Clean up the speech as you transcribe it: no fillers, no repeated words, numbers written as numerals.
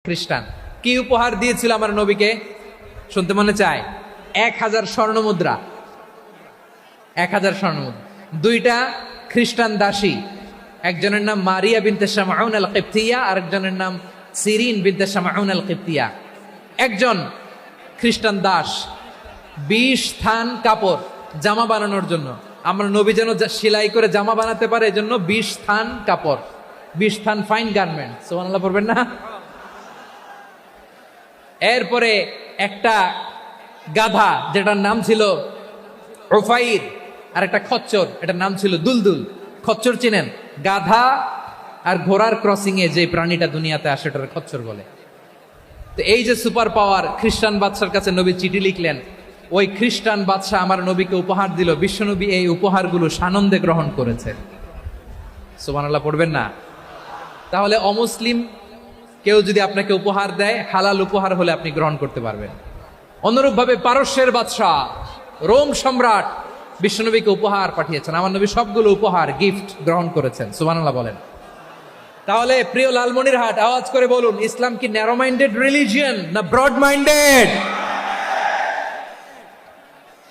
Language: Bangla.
খ্রিস্টান কি উপহার দিয়েছিল আমার নবীকে? শুনতে মনে চায়? 1000 স্বর্ণ মুদ্রা। 1000 স্বর্ণ মুদ্রা। দুইটা খ্রিস্টান দাসী, একজনের নাম মারিয়া বিনতে শামউন আল কিবতিয়া, আরেকজনের নাম সিরিন বিনতে শামউন আল কিবতিয়া। একজন খ্রিস্টান দাস 20 থান কাপড় জামা বানানোর জন্য, আমরা নবী যেন সেলাই করে জামা বানাতে পারে এজন্য 20 থান কাপড়, 20 থান ফাইন গার্মেন্ট। সুবহানাল্লাহ পড়বেন না? এরপরে একটা গাধা যেটার নাম ছিল উফাইর, আর একটা খচ্চর, এটার নাম ছিল দুলদুল। খচ্চর চিনেন? গাধা আর ঘোড়ার ক্রসিং এ যে প্রাণীটা দুনিয়াতে আসে ওটার খচ্চর বলে। তো এই যে সুপার পাওয়ার খ্রিস্টান বাদশার কাছে নবী চিঠি লিখলেন, ওই খ্রিস্টান বাদশাহ আমার নবীকে উপহার দিল। বিশ্বনবী এই উপহারগুলো সানন্দে গ্রহণ করেছে। সুবহানাল্লাহ পড়বেন না? তাহলে অমুসলিম কেউ যদি আপনাকে উপহার দেয়, হালাল উপহার হলে আপনি গ্রহণ করতে পারবেন। অনুরূপভাবে পারস্যের বাদশাহ, রোম সম্রাট বিশ্বনবীকে উপহার পাঠিয়েছেন। আমার নবী সবগুলো উপহার গিফট গ্রহণ করেছেন। সুবহানাল্লাহ বলেন। তাহলে প্রিয় লালমনিরহাট, আওয়াজ করে বলুন, ইসলাম কি ন্যারো মাইন্ডেড রিলিজিয়ন না ব্রড মাইন্ডেড?